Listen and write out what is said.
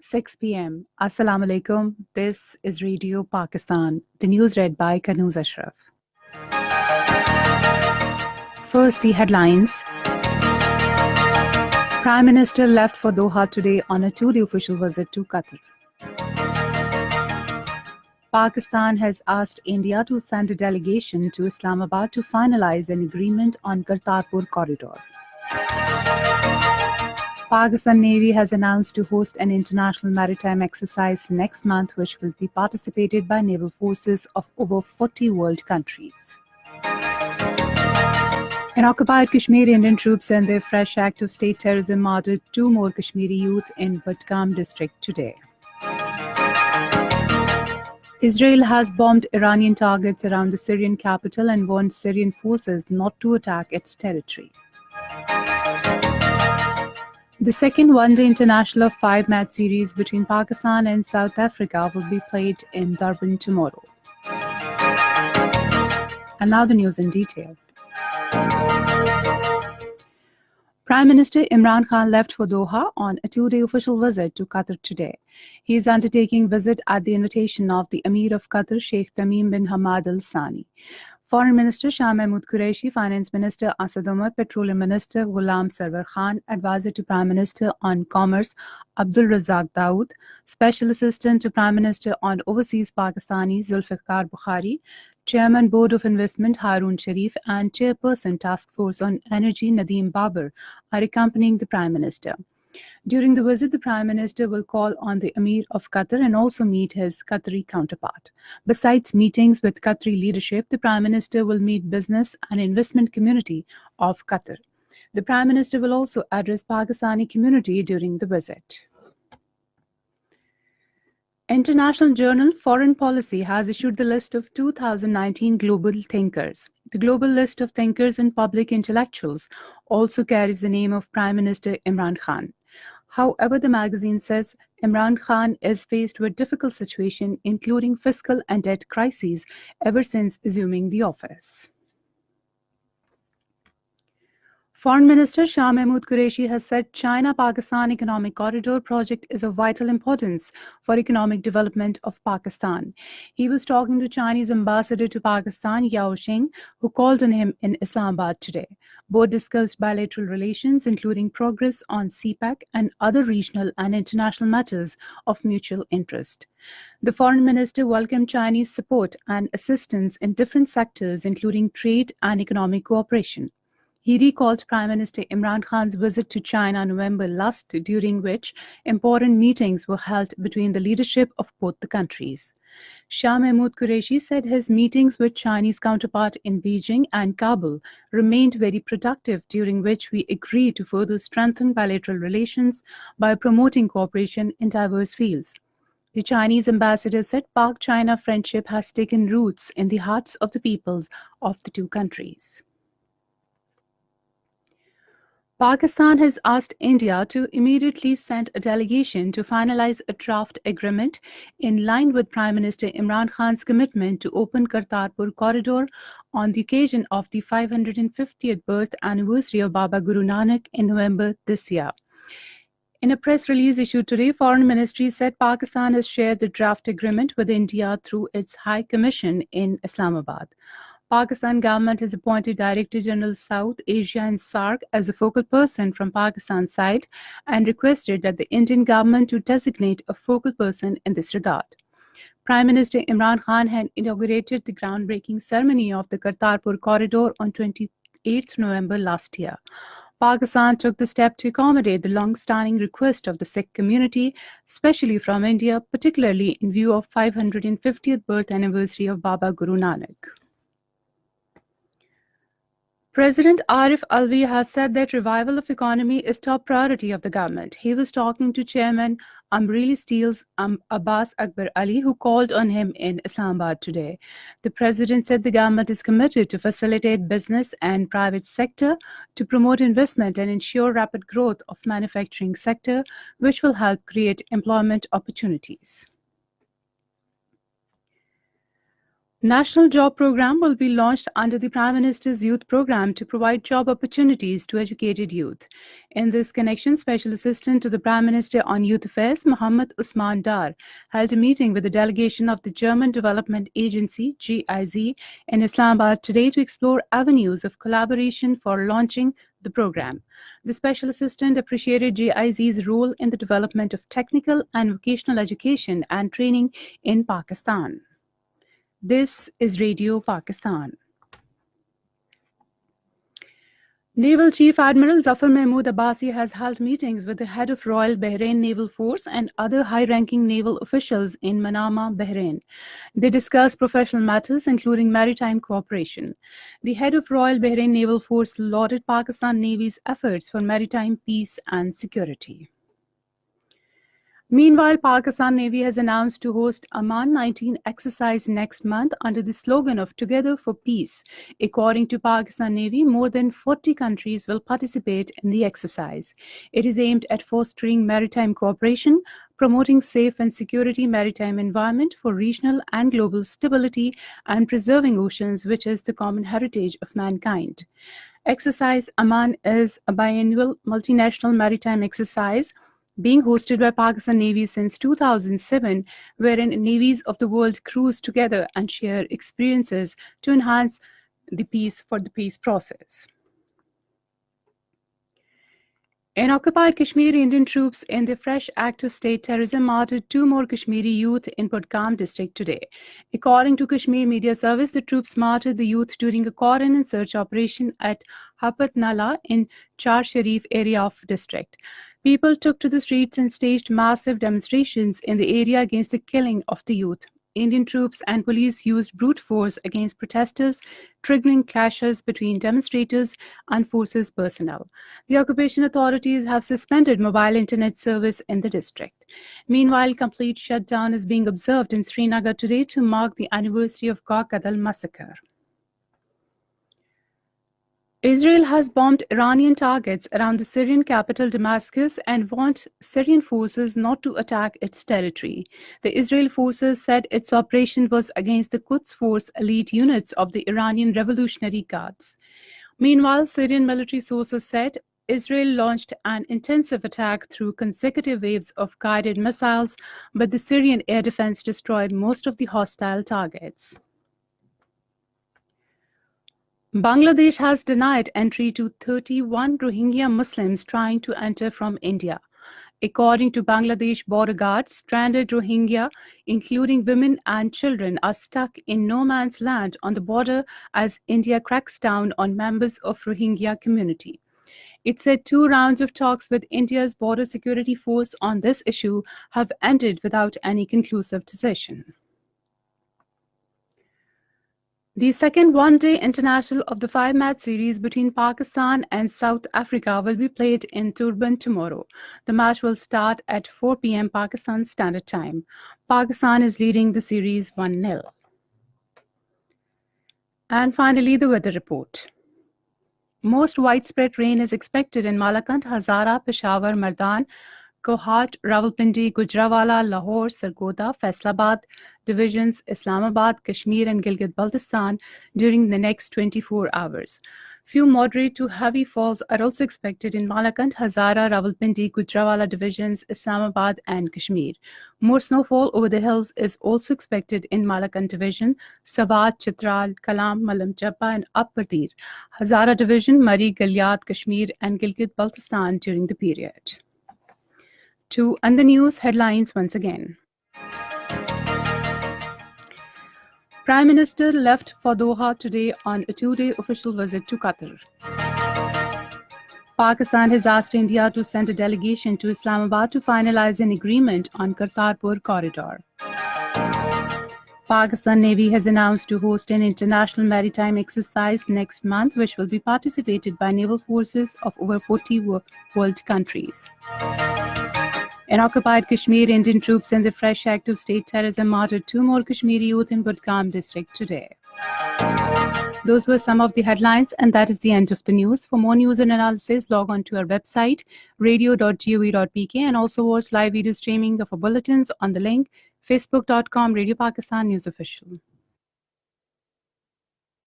6 p.m. Assalamu alaikum. This is Radio Pakistan. The news read by Kanooz Ashraf. First, the headlines. Prime Minister left for Doha today on a two-day official visit to Qatar. Pakistan has asked India to send a delegation to Islamabad to finalize an agreement on Kartarpur corridor. Pakistan Navy has announced to host an international maritime exercise next month, which will be participated by naval forces of over 40 world countries. In occupied Kashmir, Indian troops and their fresh act of state terrorism murdered two more Kashmiri youth in Budgam district today. Israel has bombed Iranian targets around the Syrian capital and warned Syrian forces not to attack its territory. The second one-day international of five-match series between Pakistan and South Africa will be played in Durban tomorrow. And now the news in detail. Prime Minister Imran Khan left for Doha on a two-day official visit to Qatar today. He is undertaking visit at the invitation of the Emir of Qatar, Sheikh Tamim bin Hamad Al Thani. Foreign Minister Shah Mahmood Qureshi, Finance Minister Asad Umar, Petroleum Minister Ghulam Sarwar Khan, Advisor to Prime Minister on Commerce Abdul Razak Dawood, Special Assistant to Prime Minister on Overseas Pakistanis Zulfikar Bukhari, Chairman Board of Investment Harun Sharif and Chairperson Task Force on Energy Nadeem Babar are accompanying the Prime Minister. During the visit, the Prime Minister will call on the Emir of Qatar and also meet his Qatari counterpart. Besides meetings with Qatari leadership, the Prime Minister will meet business and investment community of Qatar. The Prime Minister will also address Pakistani community during the visit. International journal Foreign Policy has issued the list of 2019 global thinkers. The global list of thinkers and public intellectuals also carries the name of Prime Minister Imran Khan. However, the magazine says Imran Khan is faced with difficult situation, including fiscal and debt crises, ever since assuming the office. Foreign Minister Shah Mahmood Qureshi has said China-Pakistan Economic Corridor project is of vital importance for economic development of Pakistan. He was talking to Chinese ambassador to Pakistan, Yao Xing, who called on him in Islamabad today. Both discussed bilateral relations, including progress on CPEC and other regional and international matters of mutual interest. The foreign minister welcomed Chinese support and assistance in different sectors, including trade and economic cooperation. He recalled Prime Minister Imran Khan's visit to China in November last, during which important meetings were held between the leadership of both the countries. Shah Mahmood Qureshi said his meetings with Chinese counterpart in Beijing and Kabul remained very productive, during which we agreed to further strengthen bilateral relations by promoting cooperation in diverse fields. The Chinese ambassador said Pak-China friendship has taken roots in the hearts of the peoples of the two countries. Pakistan has asked India to immediately send a delegation to finalize a draft agreement in line with Prime Minister Imran Khan's commitment to open Kartarpur corridor on the occasion of the 550th birth anniversary of Baba Guru Nanak in November this year. In a press release issued today, Foreign Ministry said Pakistan has shared the draft agreement with India through its High Commission in Islamabad. Pakistan government has appointed Director General South Asia and SAARC as a focal person from Pakistan's side and requested that the Indian government to designate a focal person in this regard. Prime Minister Imran Khan had inaugurated the groundbreaking ceremony of the Kartarpur corridor on 28 November last year. Pakistan took the step to accommodate the long-standing request of the Sikh community, especially from India, particularly in view of 550th birth anniversary of Baba Guru Nanak. President Arif Alvi has said that revival of economy is top priority of the government. He was talking to Chairman Amreli Steel's Abbas Akbar Ali, who called on him in Islamabad today. The president said the government is committed to facilitate business and private sector to promote investment and ensure rapid growth of manufacturing sector, which will help create employment opportunities. National Job Program will be launched under the Prime Minister's Youth Program to provide job opportunities to educated youth. In this connection, Special Assistant to the Prime Minister on Youth Affairs, Mohammed Usman Dar, held a meeting with a delegation of the German Development Agency, GIZ, in Islamabad today to explore avenues of collaboration for launching the program. The Special Assistant appreciated GIZ's role in the development of technical and vocational education and training in Pakistan. This is Radio Pakistan. Naval Chief Admiral Zafar Mahmood Abbasi has held meetings with the head of Royal Bahrain Naval Force and other high-ranking naval officials in Manama, Bahrain. They discussed professional matters, including maritime cooperation. The head of Royal Bahrain Naval Force lauded Pakistan Navy's efforts for maritime peace and security. Meanwhile, Pakistan Navy has announced to host Aman 19 exercise next month under the slogan of Together for Peace. According to Pakistan Navy, more than 40 countries will participate in the exercise. It is aimed at fostering maritime cooperation, promoting safe and security maritime environment for regional and global stability, and preserving oceans, which is the common heritage of mankind. Exercise Aman is a biannual multinational maritime exercise being hosted by Pakistan Navy since 2007, wherein navies of the world cruise together and share experiences to enhance the peace process. In occupied Kashmir, Indian troops in the fresh act of state terrorism martyred 2 more Kashmiri youth in Budgam district today. According to Kashmir Media Service, the troops martyred the youth during a cordon and search operation at Hapat Nala in Char Sharif area of district. People took to the streets and staged massive demonstrations in the area against the killing of the youth. Indian troops and police used brute force against protesters, triggering clashes between demonstrators and forces personnel. The occupation authorities have suspended mobile internet service in the district. Meanwhile, complete shutdown is being observed in Srinagar today to mark the anniversary of Gawkadal massacre. Israel has bombed Iranian targets around the Syrian capital Damascus and wants Syrian forces not to attack its territory. The Israel forces said its operation was against the Quds Force elite units of the Iranian Revolutionary Guards. Meanwhile, Syrian military sources said Israel launched an intensive attack through consecutive waves of guided missiles, but the Syrian air defense destroyed most of the hostile targets. Bangladesh has denied entry to 31 Rohingya Muslims trying to enter from India. According to Bangladesh border guards, stranded Rohingya, including women and children, are stuck in no man's land on the border as India cracks down on members of Rohingya community. It said 2 rounds of talks with India's border security force on this issue have ended without any conclusive decision. The second one-day international of the 5-match series between Pakistan and South Africa will be played in Durban tomorrow. The match will start at 4 p.m. Pakistan Standard Time. Pakistan is leading the series 1-0. And finally, the weather report. Most widespread rain is expected in Malakand, Hazara, Peshawar, Mardan, Kohat, Rawalpindi, Gujranwala, Lahore, Sargodha, Faisalabad divisions, Islamabad, Kashmir and Gilgit-Baltistan during the next 24 hours. Few moderate to heavy falls are also expected in Malakand, Hazara, Rawalpindi, Gujranwala divisions, Islamabad and Kashmir. More snowfall over the hills is also expected in Malakand division, Sawat, Chitral, Kalam, Malam Jabba and Upperdir, Hazara division, Mari, Galyat, Kashmir and Gilgit-Baltistan during the period. To end the news headlines once again. Prime Minister left for Doha today on a 2-day official visit to Qatar. Pakistan has asked India to send a delegation to Islamabad to finalize an agreement on Kartarpur corridor. Pakistan Navy has announced to host an international maritime exercise next month, which will be participated by naval forces of over 40 world countries. In occupied Kashmir, Indian troops in the fresh act of state terrorism martyred 2 more Kashmiri youth in Budgam district today. Those were some of the headlines, and that is the end of the news. For more news and analysis, log on to our website, radio.gov.pk, and also watch live video streaming of our bulletins on the link facebook.com Radio Pakistan News Official.